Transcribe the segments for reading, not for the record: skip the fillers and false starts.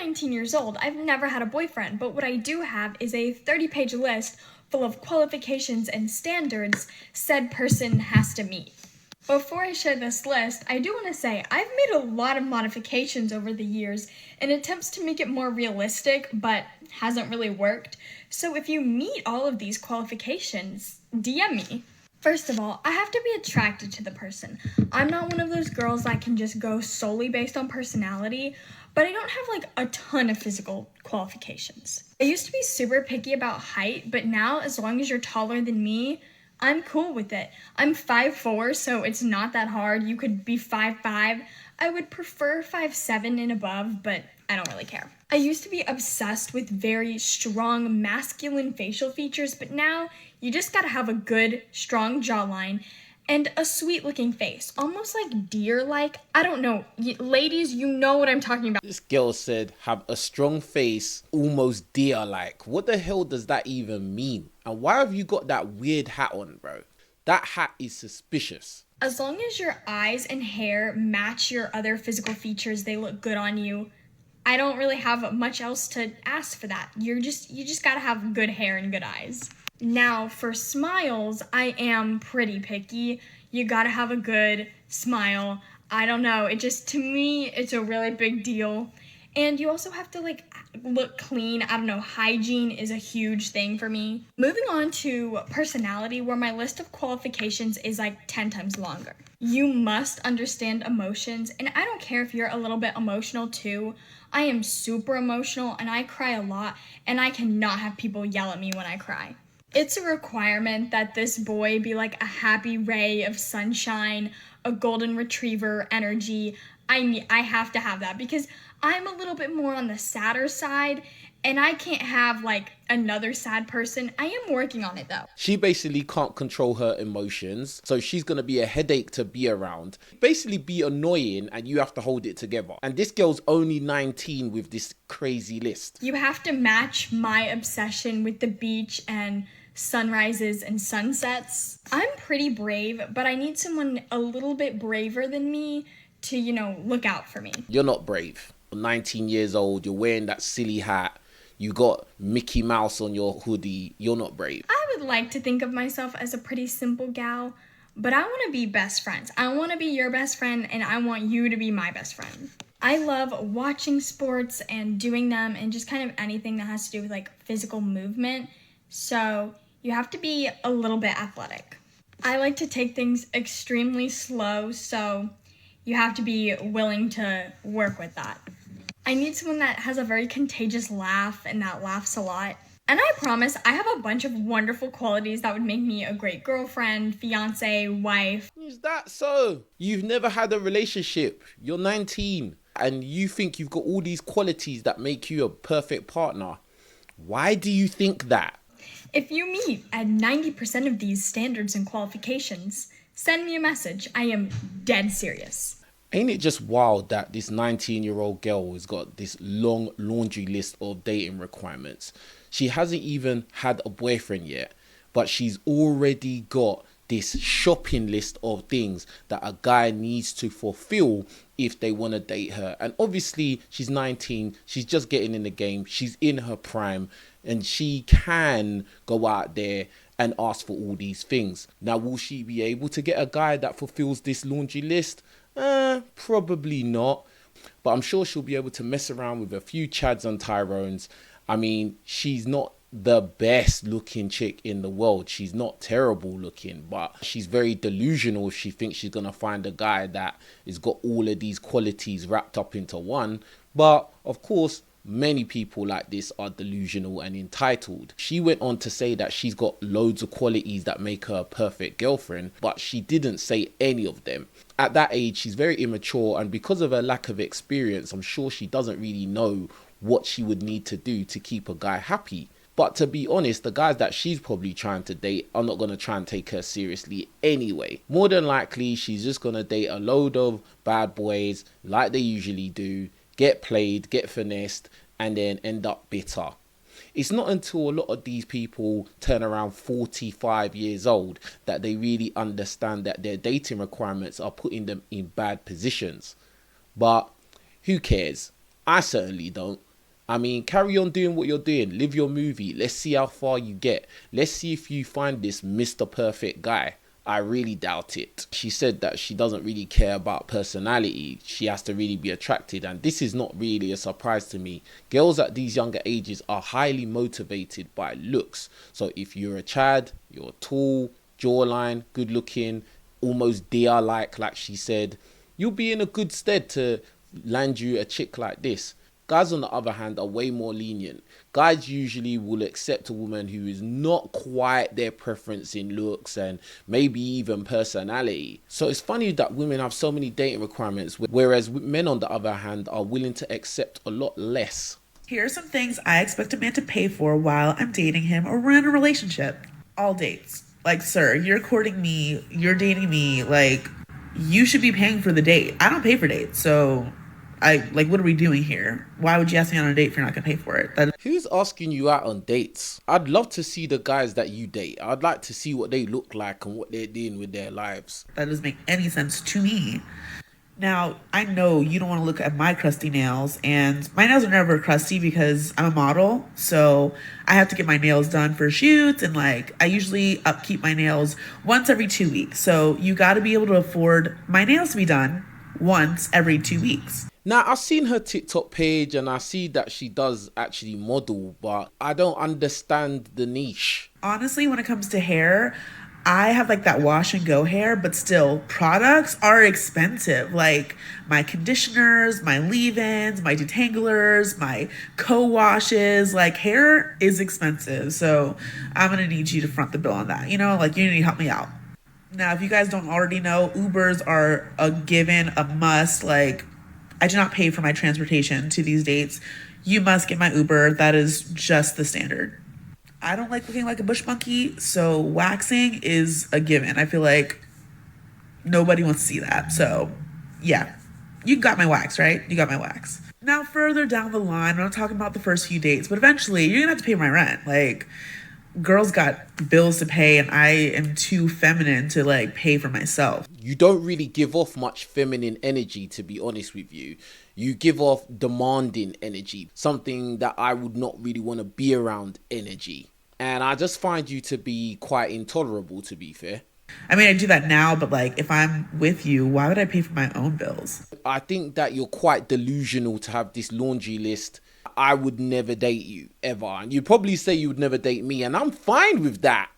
19 years old. I've never had a boyfriend, but what I do have is a 30-page list full of qualifications and standards said person has to meet. Before I share this list, I do want to say I've made a lot of modifications over the years in attempts to make it more realistic, but hasn't really worked. So if you meet all of these qualifications, DM me. First of all, I have to be attracted to the person. I'm not one of those girls that can just go solely based on personality, but I don't have like a ton of physical qualifications. I used to be super picky about height, but now as long as you're taller than me, I'm cool with it. I'm 5'4", so it's not that hard. You could be 5'5". I would prefer 5'7" and above, but I don't really care. I used to be obsessed with very strong masculine facial features, but now you just gotta have a good, strong jawline and a sweet looking face, almost like deer-like. I don't know, ladies, you know what I'm talking about. This girl said have a strong face, almost deer-like. What the hell does that even mean? And why have you got that weird hat on, bro? That hat is suspicious. As long as your eyes and hair match your other physical features, they look good on you. I don't really have much else to ask for that. You just gotta have good hair and good eyes. Now, for smiles, I am pretty picky. You gotta have a good smile. I don't know, to me, it's a really big deal. And you also have to look clean. I don't know, hygiene is a huge thing for me. Moving on to personality, where my list of qualifications is 10 times longer. You must understand emotions, and I don't care if you're a little bit emotional too. I am super emotional and I cry a lot, and I cannot have people yell at me when I cry. It's a requirement that this boy be like a happy ray of sunshine, a golden retriever energy. I have to have that because I'm a little bit more on the sadder side, and I can't have another sad person. I am working on it though. She basically can't control her emotions, so she's gonna be a headache to be around. Basically be annoying and you have to hold it together. And this girl's only 19 with this crazy list. You have to match my obsession with the beach and sunrises and sunsets. I'm pretty brave, but I need someone a little bit braver than me to, look out for me. You're not brave. You're 19 years old, you're wearing that silly hat, you got Mickey Mouse on your hoodie. You're not brave. I would like to think of myself as a pretty simple gal, but I want to be best friends. I want to be your best friend, and I want you to be my best friend. I love watching sports and doing them and just kind of anything that has to do with physical movement. So you have to be a little bit athletic. I like to take things extremely slow, so you have to be willing to work with that. I need someone that has a very contagious laugh and that laughs a lot. And I promise I have a bunch of wonderful qualities that would make me a great girlfriend, fiance, wife. Is that so? You've never had a relationship. You're 19 and you think you've got all these qualities that make you a perfect partner. Why do you think that? If you meet at 90% of these standards and qualifications, send me a message. I am dead serious. Ain't it just wild that this 19-year-old girl has got this long laundry list of dating requirements? She hasn't even had a boyfriend yet, but she's already got this shopping list of things that a guy needs to fulfill if they want to date her. And obviously she's 19, she's just getting in the game, she's in her prime, and she can go out there and ask for all these things. Now, will she be able to get a guy that fulfills this laundry list? Probably not, but I'm sure she'll be able to mess around with a few Chads and Tyrones. I mean, she's not the best looking chick in the world. She's not terrible looking, but she's very delusional if she thinks she's gonna find a guy that has got all of these qualities wrapped up into one. But of course, many people like this are delusional and entitled. She went on to say that she's got loads of qualities that make her a perfect girlfriend, but she didn't say any of them. At that age, she's very immature, and because of her lack of experience, I'm sure she doesn't really know what she would need to do to keep a guy happy. But to be honest, the guys that she's probably trying to date are not going to try and take her seriously anyway. More than likely, she's just going to date a load of bad boys like they usually do, get played, get finessed, and then end up bitter. It's not until a lot of these people turn around 45 years old that they really understand that their dating requirements are putting them in bad positions. But who cares? I certainly don't. I mean, carry on doing what you're doing. Live your movie. Let's see how far you get. Let's see if you find this Mr. Perfect guy. I really doubt it. She said that she doesn't really care about personality. She has to really be attracted. And this is not really a surprise to me. Girls at these younger ages are highly motivated by looks. So if you're a Chad, you're tall, jawline, good looking, almost deer-like she said, you'll be in a good stead to land you a chick like this. Guys, on the other hand, are way more lenient. Guys usually will accept a woman who is not quite their preference in looks and maybe even personality. So it's funny that women have so many dating requirements, whereas men, on the other hand, are willing to accept a lot less. Here are some things I expect a man to pay for while I'm dating him or we're in a relationship. All dates. Like, sir, you're courting me, you're dating me, like, you should be paying for the date. I don't pay for dates, so what are we doing here? Why would you ask me on a date if you're not gonna pay for it? Who's asking you out on dates? I'd love to see the guys that you date. I'd like to see what they look like and what they're doing with their lives. That doesn't make any sense to me. Now, I know you don't want to look at my crusty nails, and my nails are never crusty because I'm a model, so I have to get my nails done for shoots, and I usually upkeep my nails once every 2 weeks. So you got to be able to afford my nails to be done once every 2 weeks. Now, I've seen her TikTok page and I see that she does actually model, but I don't understand the niche. Honestly, when it comes to hair, I have that wash and go hair, but still, products are expensive. My conditioners, my leave-ins, my detanglers, my co-washes, hair is expensive. So I'm going to need you to front the bill on that. You need to help me out. Now, if you guys don't already know, Ubers are a given, a must. I do not pay for my transportation to these dates. You must get my Uber. That is just the standard. I don't like looking like a bush monkey, so waxing is a given. I feel like nobody wants to see that. So, yeah, you got my wax, right? You got my wax. Now, further down the line, I'm not talking about the first few dates, but eventually you're going to have to pay my rent. Girls got bills to pay, and I am too feminine to pay for myself. You don't really give off much feminine energy, to be honest with you. You give off demanding energy, something that I would not really want to be around energy. And I just find you to be quite intolerable, to be fair. I mean, I do that now, but if I'm with you, why would I pay for my own bills? I think that you're quite delusional to have this laundry list. I would never date you, ever. And you'd probably say you would never date me, and I'm fine with that.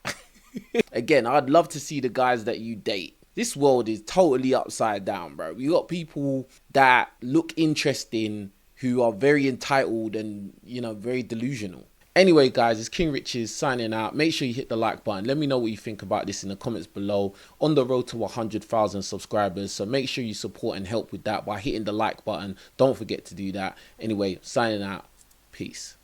Again, I'd love to see the guys that you date. This world is totally upside down, bro. You got people that look interesting who are very entitled and, very delusional. Anyway, guys, it's King Richez signing out. Make sure you hit the like button. Let me know what you think about this in the comments below. On the road to 100,000 subscribers. So make sure you support and help with that by hitting the like button. Don't forget to do that. Anyway, signing out. Peace.